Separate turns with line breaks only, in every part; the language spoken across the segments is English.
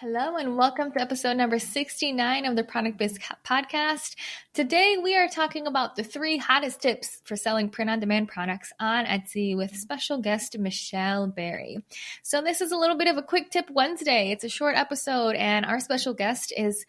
Hello and welcome to episode number 69 of the Product Biz Podcast. Today we are talking about the 3 hottest tips for selling print-on-demand products on Etsy with special guest Michelle Berry. So this is a little bit of a quick tip Wednesday. It's a short episode and our special guest is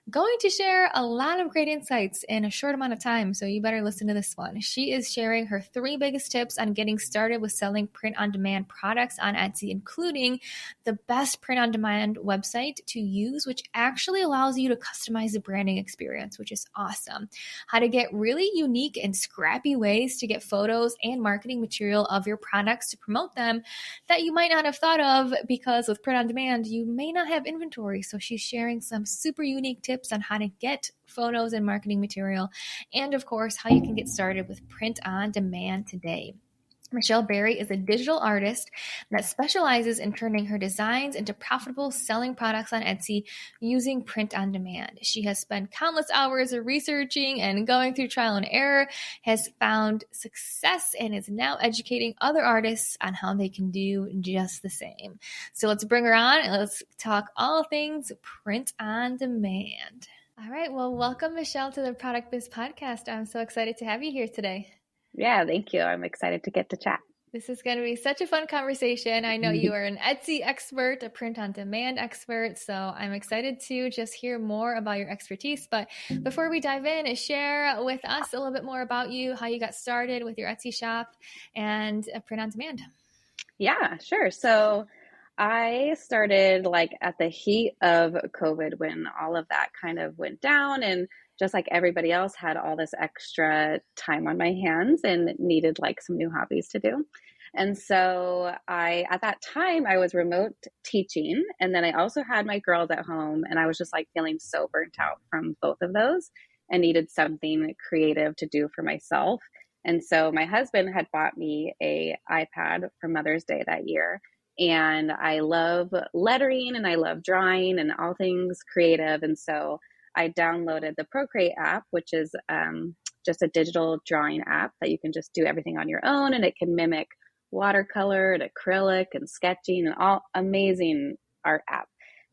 going to share a lot of great insights in a short amount of time, so you better listen to this one. She is sharing her 3 biggest tips on getting started with selling print-on-demand products on Etsy, including the best print-on-demand website to use, which actually allows you to customize the branding experience, which is awesome. How to get really unique and scrappy ways to get photos and marketing material of your products to promote them that you might not have thought of, because with print-on-demand, you may not have inventory. So she's sharing some super unique tips on how to get photos and marketing material, and of course, how you can get started with print on demand today. Michelle Berry is a digital artist that specializes in turning her designs into profitable selling products on Etsy using print on demand. She has spent countless hours of researching and going through trial and error, has found success, and is now educating other artists on how they can do just the same. So let's bring her on and let's talk all things print on demand. All right. Well, welcome, Michelle, to the Product Biz Podcast. I'm so excited to have you here today.
Yeah, thank you. I'm excited to get to chat.
This is going to be such a fun conversation. I know you are an Etsy expert, a print-on-demand expert, so I'm excited to just hear more about your expertise. But before we dive in, share with us a little bit more about you, how you got started with your Etsy shop and print-on-demand.
Yeah, sure. So I started at the heat of COVID when all of that kind of went down, and just like everybody else had all this extra time on my hands and needed some new hobbies to do. And so at that time, I was remote teaching. And then I also had my girls at home, and I was just feeling so burnt out from both of those and needed something creative to do for myself. And so my husband had bought me a iPad for Mother's Day that year. And I love lettering and I love drawing and all things creative. And so I downloaded the Procreate app, which is just a digital drawing app that you can just do everything on your own, and it can mimic watercolor and acrylic and sketching and all amazing art app.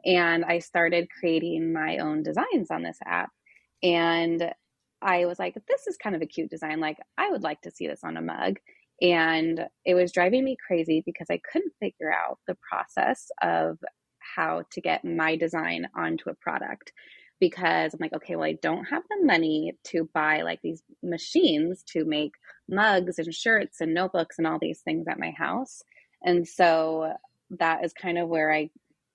And I started creating my own designs on this app. And I was like, this is kind of a cute design. I would like to see this on a mug. And it was driving me crazy because I couldn't figure out the process of how to get my design onto a product. Because I'm like, okay, well, I don't have the money to buy these machines to make mugs and shirts and notebooks and all these things at my house. And so that is kind of where I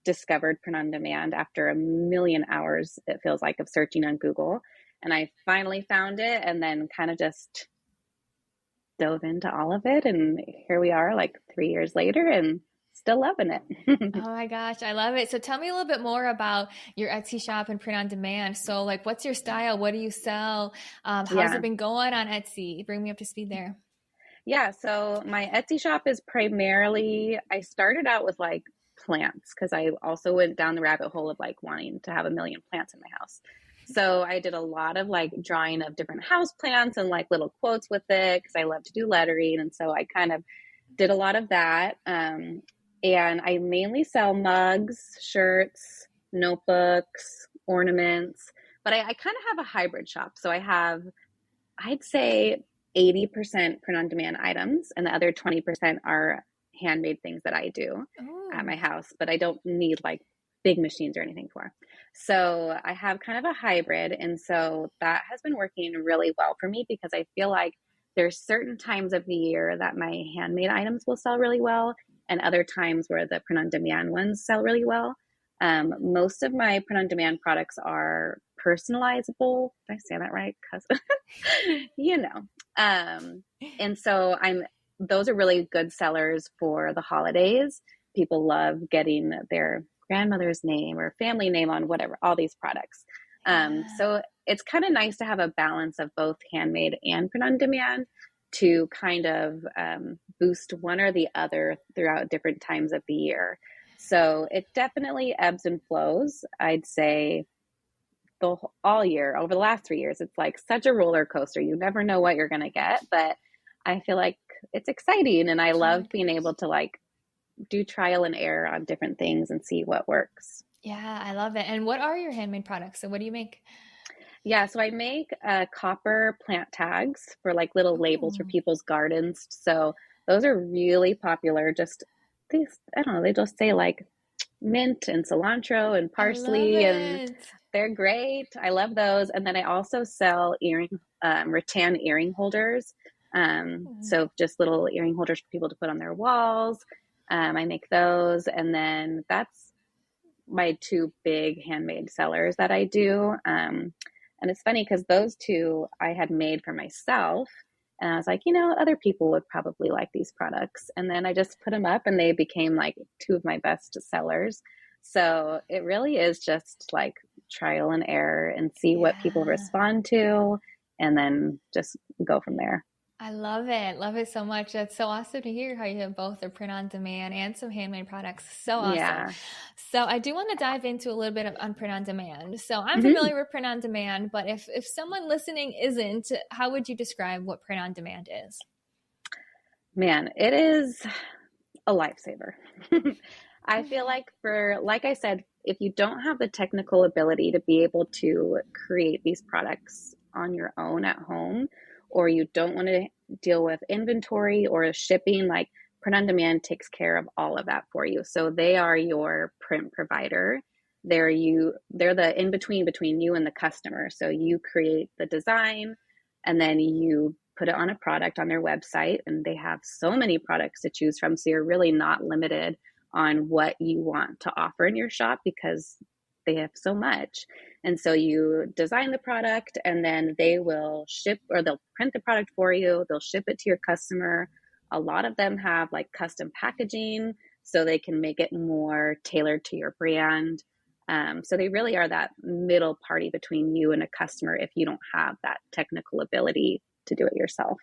discovered print on demand after a million hours, it feels like, of searching on Google. And I finally found it, and then kind of just dove into all of it. And here we are 3 years later and still loving it.
Oh my gosh, I love it. So tell me a little bit more about your Etsy shop and print on demand. So what's your style? What do you sell? How's it been going on Etsy? Bring me up to speed there.
Yeah, so my Etsy shop is primarily, I started out with plants because I also went down the rabbit hole of wanting to have a million plants in my house. So I did a lot of drawing of different house plants and little quotes with it because I love to do lettering. And so I kind of did a lot of that. And I mainly sell mugs, shirts, notebooks, ornaments, but I kind of have a hybrid shop. So I have, I'd say 80% print on demand items, and the other 20% are handmade things that I do at my house, but I don't need big machines or anything for. So I have kind of a hybrid. And so that has been working really well for me because I feel like there's certain times of the year that my handmade items will sell really well, and other times where the print on demand ones sell really well. Most of my print on demand products are personalizable. Did I say that right? And so those are really good sellers for the holidays. People love getting their grandmother's name or family name on whatever, all these products. So it's kind of nice to have a balance of both handmade and print on demand to kind of boost one or the other throughout different times of the year. So it definitely ebbs and flows. I'd say all year, over the last 3 years, it's such a roller coaster. You never know what you're going to get, but I feel like it's exciting, and I love being able to do trial and error on different things and see what works.
Yeah, love it. And what are your handmade products? So what do you make?
Yeah, so I make copper plant tags for like little labels for
Oh,
people's gardens. So those are really popular. Just these, I don't know, they just say like mint and cilantro and
I love
parsley, and
it.
they're great. I love those. And then I also sell rattan earring holders. So just little earring holders for people to put on their walls. I make those, and then that's my two big handmade sellers that I do. And it's funny because those two I had made for myself. And I was like, other people would probably like these products. And then I just put them up and they became like two of my best sellers. So it really is just like trial and error and see what people
Yeah.
respond to and then just go from there.
I love it. Love it so much. That's so awesome to hear how you have both the print on demand and some handmade products. So awesome.
Yeah.
So I do want to dive into a little bit of on print on demand. So I'm
hmm
familiar with print on demand, but if someone listening isn't, how would you describe what print on demand is?
Man, it is a lifesaver. I feel like like I said, if you don't have the technical ability to be able to create these products on your own at home, or you don't want to deal with inventory or shipping, like Print on Demand takes care of all of that for you. So they are your print provider. They're the in between you and the customer. So you create the design and then you put it on a product on their website, and they have so many products to choose from. So you're really not limited on what you want to offer in your shop because they have so much. And so you design the product and then they will ship, or they'll print the product for you, they'll ship it to your customer. A lot of them have like custom packaging so they can make it more tailored to your brand. So they really are that middle party between you and a customer if you don't have that technical ability to do it yourself.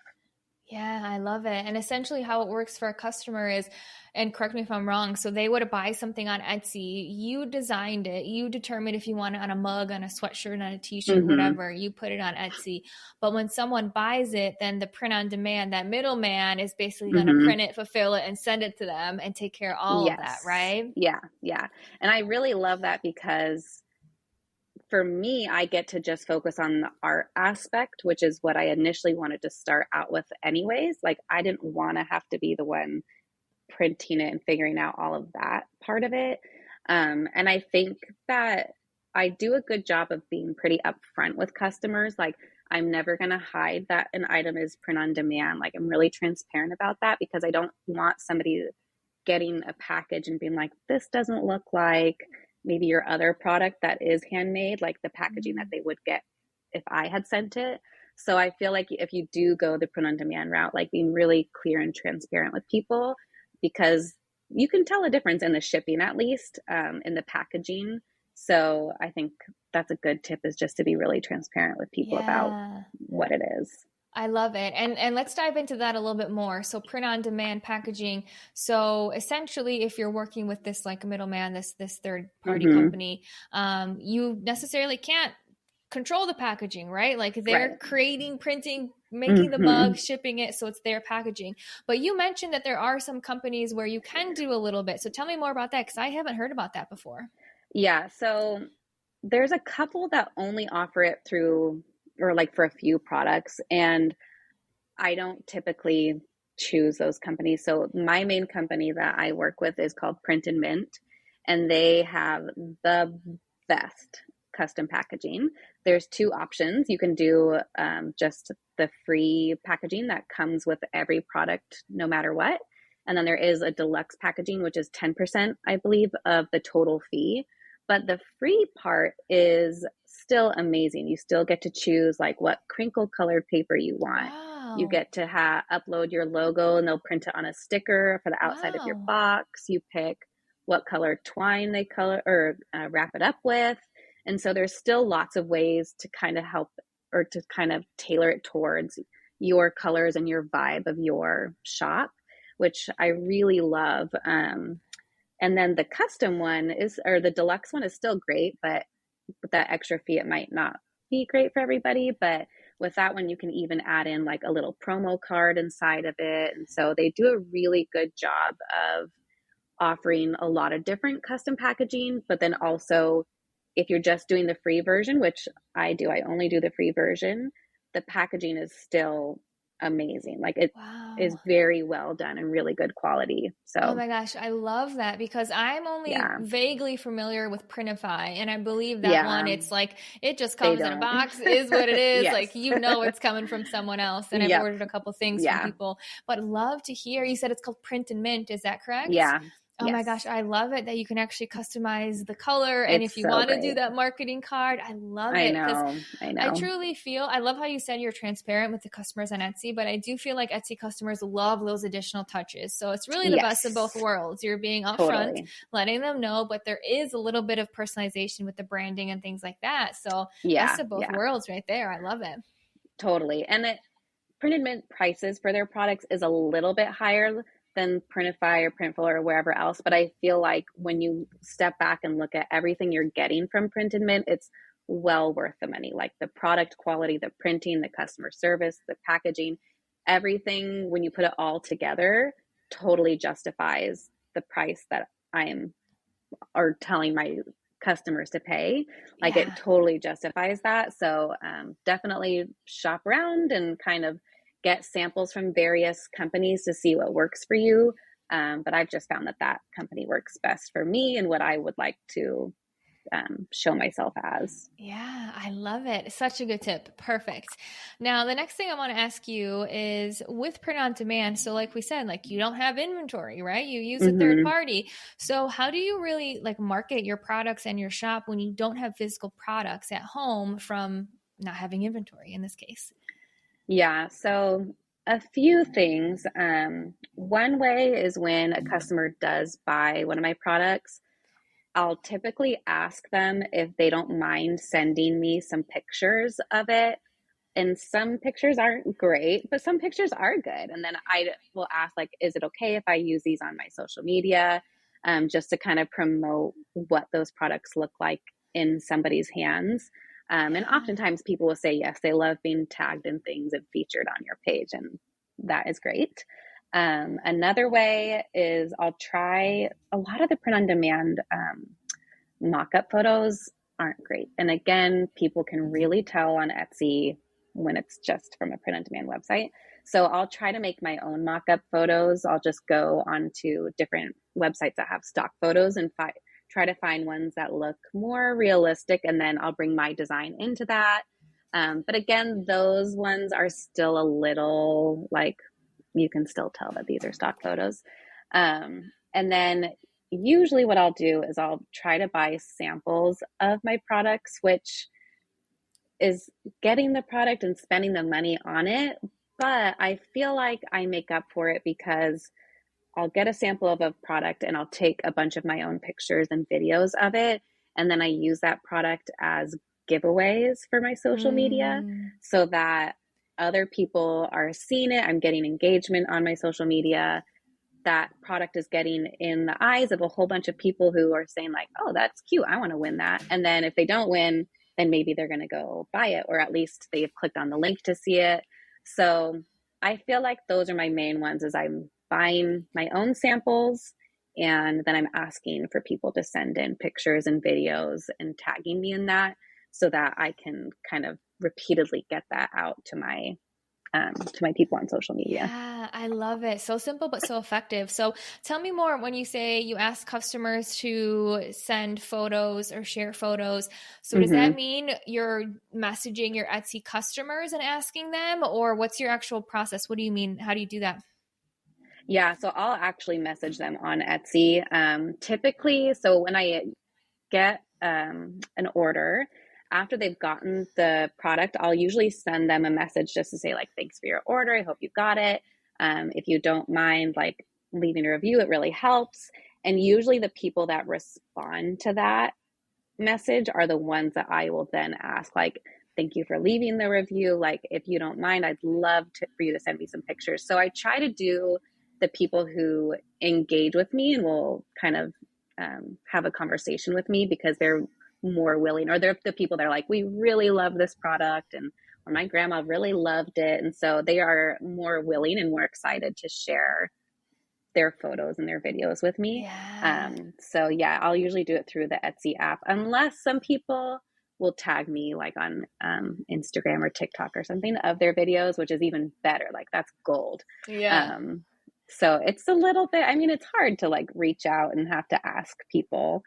Yeah, I love it. And essentially, how it works for a customer is, and correct me if I'm wrong, so they would buy something on Etsy, you designed it, you determine if you want it on a mug, on a sweatshirt, on a t shirt,
Mm-hmm.
whatever, you put it on Etsy. But when someone buys it, then the print on demand, that middleman is basically going to
Mm-hmm.
print it, fulfill it, and send it to them and take care of all of that,
Yes.
right?
Yeah. Yeah. And I really love that because for me, I get to just focus on the art aspect, which is what I initially wanted to start out with, anyways. Like, I didn't want to have to be the one printing it and figuring out all of that part of it. And I think that I do a good job of being pretty upfront with customers. Like, I'm never going to hide that an item is print on demand. Like, I'm really transparent about that because I don't want somebody getting a package and being like, this doesn't look like maybe your other product that is handmade, like the packaging that they would get if I had sent it. So I feel like if you do go the print on demand route, like being really clear and transparent with people, because you can tell a difference in the shipping, at least in the packaging. So I think that's a good tip, is just to be really transparent with people about
Yeah.
what it is.
I love it. And let's dive into that a little bit more. So print on demand packaging. So essentially if you're working with this like middleman, this third party
Mm-hmm.
company, you necessarily can't control the packaging, right? Like they're
Right.
creating, printing, making the
Mm-hmm.
mug, shipping it, so it's their packaging. But you mentioned that there are some companies where you can do a little bit. So tell me more about that because I haven't heard about that before.
Yeah. So there's a couple that only offer it through, or like for a few products, and I don't typically choose those companies. So my main company that I work with is called Print and Mint, and they have the best custom packaging. There's two options. You can do just the free packaging that comes with every product, no matter what. And then there is a deluxe packaging, which is 10%, I believe, of the total fee. But the free part is still amazing. You still get to choose like what crinkle colored paper you want. You
Wow.
get to upload your logo and they'll print it on a sticker for the outside of your
Wow.
box. You pick what color twine they color or wrap it up with. And so there's still lots of ways to kind of help, or to kind of tailor it towards your colors and your vibe of your shop, which I really love. And then the custom one is, or the deluxe one is still great, but with that extra fee, it might not be great for everybody. But with that one, you can even add in like a little promo card inside of it. And so they do a really good job of offering a lot of different custom packaging, but then also if you're just doing the free version, which I do, I only do the free version, the packaging is still amazing. Like it is
Wow.
very well done and really good quality.
Oh
So
my gosh, I love that because I'm only
yeah,
vaguely familiar with Printify, and I believe that one,
yeah,
it's like it just
they
comes in a
don't.
box, is what it is.
Yes.
Like you know it's coming from someone else. And I've
Yep.
ordered a couple things from
Yeah.
people, but love to hear. You said it's called Print and Mint, is that correct?
Yeah.
Oh my gosh,
Yes.
I love it that you can actually customize the color. And if
It's
you
so
want to do
great.
that marketing card, I love
I
it because
know. I
I
know.
truly feel, I love how you said you're transparent with the customers on Etsy, but I do feel like Etsy customers love those additional touches. So it's really the best of both
Yes.
worlds. You're being upfront,
Totally.
letting them know, but there is a little bit of personalization with the branding and things like that. So best
Yeah.
of both
Yeah.
worlds right there. I love it.
Totally. And it Printed Mint prices for their products is a little bit higher than Printify or Printful or wherever else, but I feel like when you step back and look at everything you're getting from Printed Mint, it's well worth the money. Like the product quality, the printing, the customer service, the packaging, everything when you put it all together totally justifies the price that I'm or telling my customers to pay. Like it
Yeah.
totally justifies that. So definitely shop around and kind of get samples from various companies to see what works for you. But I've just found that that company works best for me and what I would like to show myself as.
Yeah, I love it. Such a good tip. Perfect. Now, the next thing I want to ask you is with print on demand. So, like we said, like you don't have inventory, right? You use a third
Mm-hmm.
party. So, how do you really like market your products and your shop when you don't have physical products at home from not having inventory in this case?
Yeah, so a few things. One way is when a customer does buy one of my products, I'll typically ask them if they don't mind sending me some pictures of it. And some pictures aren't great, but some pictures are good. And then I will ask, like, is it okay if I use these on my social media, just to kind of promote what those products look like in somebody's hands? And
Yeah.
oftentimes people will say yes, they love being tagged in things and featured on your page, and that is great. Another way is I'll try a lot of the print on demand mock-up photos aren't great. And again, people can really tell on Etsy when it's just from a print on demand website. So I'll try to make my own mock-up photos. I'll just go onto different websites that have stock photos and try to find ones that look more realistic, and then I'll bring my design into that. But again, those ones are still a little like you can still tell that these are stock photos. And then usually what I'll do is I'll try to buy samples of my products, which is getting the product and spending the money on it. But I feel like I make up for it because I'll get a sample of a product and I'll take a bunch of my own pictures and videos of it. And then I use that product as giveaways for my social media
Mm,
so that other people are seeing it. I'm getting engagement on my social media. That product is getting in the eyes of a whole bunch of people who are saying, like, oh, that's cute. I want to win that. And then if they don't win, then maybe they're going to go buy it, or at least they've clicked on the link to see it. So I feel like those are my main ones is I'm buying my own samples and then I'm asking for people to send in pictures and videos and tagging me in that so that I can kind of repeatedly get that out to my people on social media.
yeah, I love it. So simple, but so effective. So tell me more when you say you ask customers to send photos or share photos. So does that
Mm-hmm.
mean you're messaging your Etsy customers and asking them, or what's your actual process? What do you mean? How do you do that?
Yeah, so I'll actually message them on Etsy. Typically, so when I get an order, after they've gotten the product, I'll usually send them a message just to say, like, thanks for your order. I hope you got it. If you don't mind, like, leaving a review, it really helps. And usually the people that respond to that message are the ones that I will then ask, like, thank you for leaving the review. Like, if you don't mind, I'd love for you to send me some pictures. So I try to do the people who engage with me and will kind of have a conversation with me because they're more willing, or they're the people that are like, we really love this product, and or my grandma really loved it. And so they are more willing and more excited to share their photos and their videos with me.
Yeah.
So yeah, I'll usually do it through the Etsy app, unless some people will tag me like on Instagram or TikTok or something of their videos, which is even better. Like that's gold.
Yeah.
Um, so it's a little bit, I mean, it's hard to like reach out and have to ask people.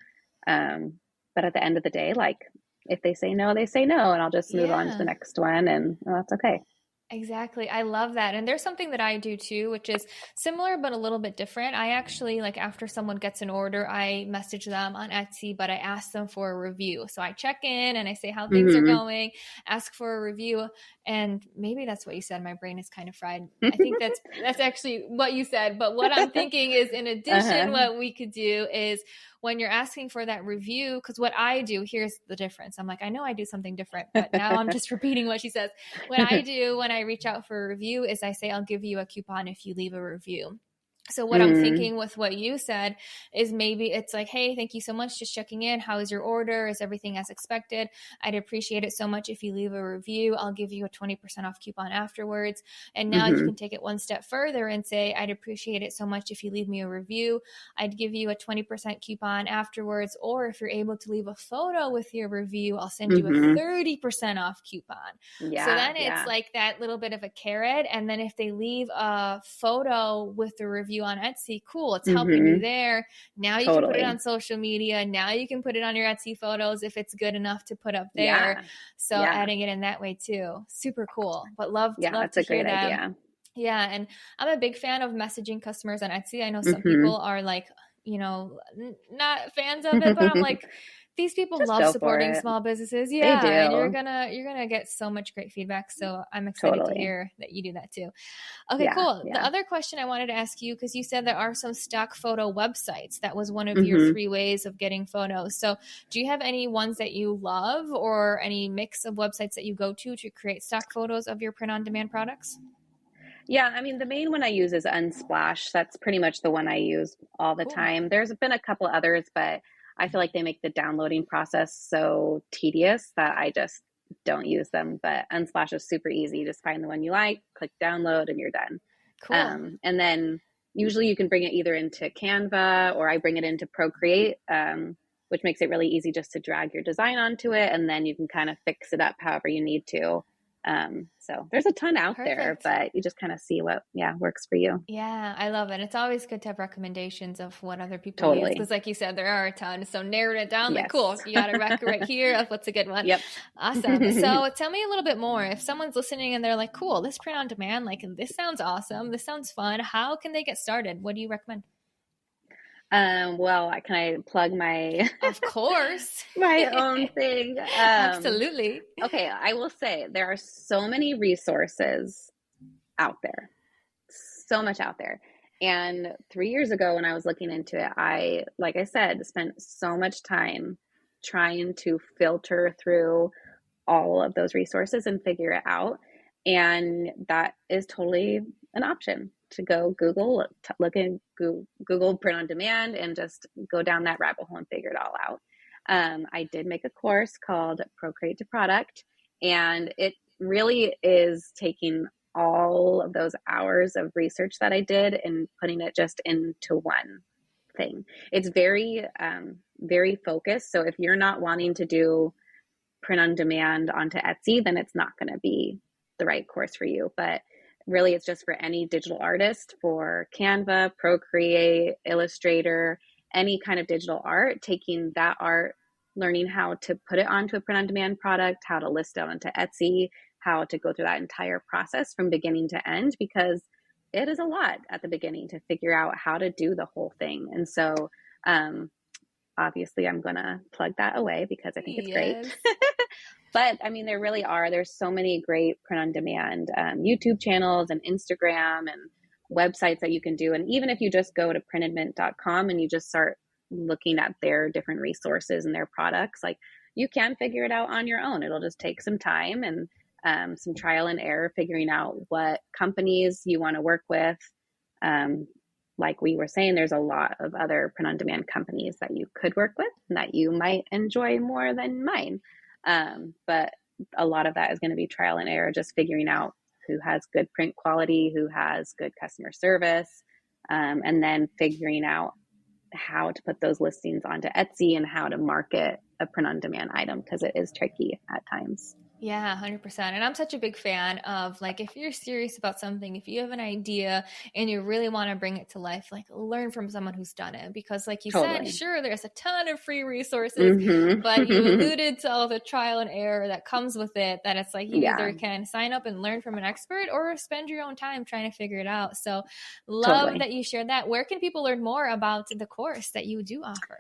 Um, but at the end of the day, like if they say no, they say no, and I'll just move on to the
Yeah.
next one, and well, that's okay.
Exactly. I love that. And there's something that I do too, which is similar but a little bit different. I actually, like, after someone gets an order, I message them on Etsy, but I ask them for a review. So I check in and I say how things are
Hmm.
going, ask for a review. And maybe that's what you said. My brain is kind of fried. I think that's actually what you said. But what I'm thinking is, in addition,
Uh-huh.
what we could do is, when you're asking for that review, because what I do, here's the difference. I'm like, I know I do something different, but now I'm just repeating what she says. What I do when I reach out for a review is I say, I'll give you a coupon if you leave a review. So what I'm
Mm,
thinking with what you said is, maybe it's like, hey, thank you so much, just checking in. How is your order? Is everything as expected? I'd appreciate it so much if you leave a review. I'll give you a 20% off coupon afterwards. And now you
hmm.
can take it one step further and say, I'd appreciate it so much if you leave me a review. I'd give you a 20% coupon afterwards. Or if you're able to leave a photo with your review, I'll send you a
Hmm.
30% off coupon. So
Yeah,
then it's
yeah.
like that little bit of a carrot. And then if they leave a photo with the review on Etsy, cool, it's helping you
Hmm.
there. Now you can put it
Totally.
on social media. Now you can put it on your Etsy photos if it's good enough to put up there.
Yeah.
So
Yeah.
adding it in that way too. Super cool. But love
Yeah,
love
that's
to
a
hear
great
that.
idea.
Yeah, and I'm a big fan of messaging customers on Etsy. I know some
Hmm.
people are like, not fans of it, but I'm like, these people
Just
love
go for
supporting
it.
small businesses.
They
Yeah, and you're
do.
gonna you're gonna get so much great feedback. So I'm excited to
Totally.
hear that you do that too. Okay,
Yeah,
cool. The
yeah.
other question I wanted to ask you, because you said there are some stock photo websites. That was one of your
Hmm.
three ways of getting photos. So do you have any ones that you love, or any mix of websites that you go to create stock photos of your print on demand products?
Yeah, I mean, the main one I use is Unsplash. That's pretty much the one I use all the
Cool.
time. There's been a couple others, but I feel like they make the downloading process so tedious that I just don't use them. But Unsplash is super easy. Just find the one you like, click download, and you're done.
Cool.
And then usually you can bring it either into Canva, or I bring it into Procreate, which makes it really easy just to drag your design onto it. And then you can kind of fix it up however you need to. So there's a ton out there,
Perfect.
but you just kind of see what, yeah, works for you.
Yeah, I love it. It's always good to have recommendations of what other people use,
Totally.
because, like you said, there are a ton. So narrowed it down, like, cool,
Yes.
you got a rec right here of what's a good one.
Yep.
Awesome. So tell me a little bit more. If someone's listening and they're like, cool, this print on demand, like, this sounds awesome. This sounds fun. How can they get started? What do you recommend?
Well, can I plug my
Of course.
my own thing?
Absolutely.
Okay, I will say there are so many resources out there, so much out there. And 3 years ago, when I was looking into it, like I said, spent so much time trying to filter through all of those resources and figure it out. And that is totally an option to go Google, look in Google print on demand, and just go down that rabbit hole and figure it all out. I did make a course called Procreate to Product, and it really is taking all of those hours of research that I did and putting it just into one thing. It's very focused. So if you're not wanting to do print on demand onto Etsy, then it's not going to be the right course for you. But really, it's just for any digital artist, for Canva, Procreate, Illustrator, any kind of digital art, taking that art, learning how to put it onto a print on demand product, how to list it onto Etsy, how to go through that entire process from beginning to end, because it is a lot at the beginning to figure out how to do the whole thing. And so, um, obviously, I'm going to plug that away because I think it's great.
Yes.
But I mean, there's so many great print on demand YouTube channels and Instagram and websites that you can do. And even if you just go to printedmint.com and you just start looking at their different resources and their products, like you can figure it out on your own. It'll just take some time and some trial and error, figuring out what companies you want to work with. Um, like we were saying, there's a lot of other print on demand companies that you could work with and that you might enjoy more than mine. But a lot of that is going to be trial and error, just figuring out who has good print quality, who has good customer service, and then figuring out how to put those listings onto Etsy and how to market a print on demand item, because it is tricky at times.
Yeah, 100%. And I'm such a big fan of like, if you're serious about something, if you have an idea and you really want to bring it to life, like learn from someone who's done it. Because like you said,
Totally.
sure, there's a ton of free resources, but you alluded to all the trial and error that comes with it, that it's like you either can sign up and learn from an expert or spend your own time trying to figure it out. So love that you shared that. Where can people learn more about the course that you do offer?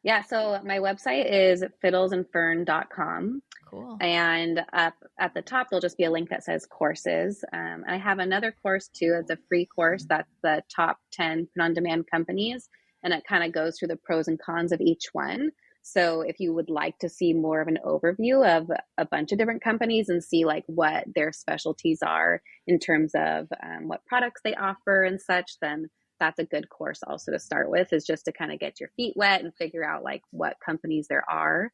Yeah, so my website is fiddlesandfern.com.
Cool.
And up at the top, there'll just be a link that says courses. I have another course too. It's a free course that's the top 10 print on demand companies. And it kind of goes through the pros and cons of each one. So if you would like to see more of an overview of a bunch of different companies and see like what their specialties are in terms of what products they offer and such, then that's a good course also to start with, is just to kind of get your feet wet and figure out like what companies there are.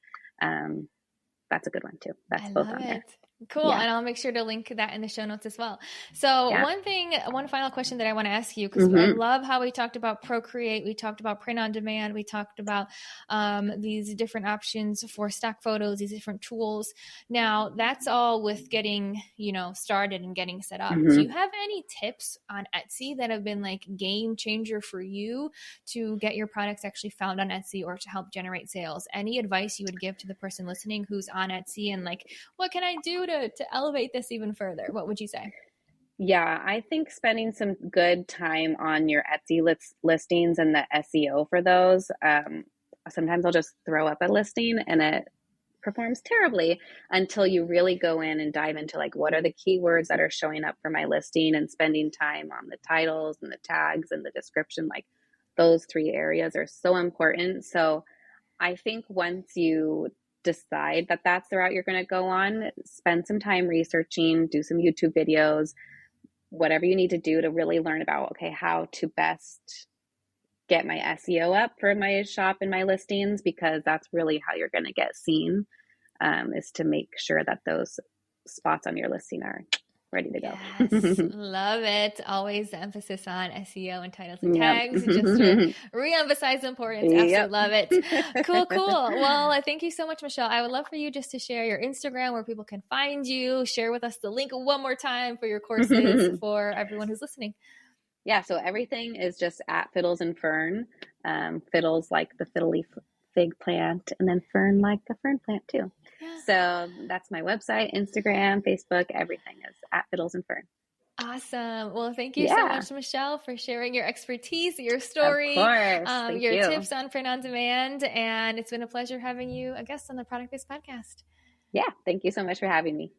That's a good one too. That's both on there.
Cool. Yeah. And I'll make sure to link that in the show notes as well. So one final question that I want to ask you, because I love how we talked about Procreate. We talked about print on demand. We talked about these different options for stock photos, these different tools. Now that's all with getting, started and getting set up. Do you have any tips on Etsy that have been like game changer for you to get your products actually found on Etsy or to help generate sales? Any advice you would give to the person listening who's on Etsy and like, what can I do to elevate this even further? What would you say?
Yeah, I think spending some good time on your Etsy listings and the SEO for those. Sometimes I'll just throw up a listing and it performs terribly until you really go in and dive into like, what are the keywords that are showing up for my listing, and spending time on the titles and the tags and the description. Like those 3 areas are so important. So I think once you decide that that's the route you're going to go on, spend some time researching, do some YouTube videos, whatever you need to do to really learn about, okay, how to best get my SEO up for my shop and my listings, because that's really how you're going to get seen, is to make sure that those spots on your listing are ready to go.
Yes, love it. Always the emphasis on SEO and titles and tags, just to re-emphasize the importance. Absolutely love it. Cool. Well, thank you so much, Michelle. I would love for you just to share your Instagram where people can find you. Share with us the link one more time for your courses for everyone who's listening.
Yeah, so everything is just at Fiddles and Fern. Fiddles like the fiddle leaf fig plant, and then fern like a fern plant too. Yeah. So that's my website, Instagram, Facebook, everything is at Fiddles and Fern.
Awesome. Well, thank you so much, Michelle, for sharing your expertise, your story,
of course.
your tips on print on demand. And it's been a pleasure having you a guest on the Product Biz Podcast.
Yeah, thank you so much for having me.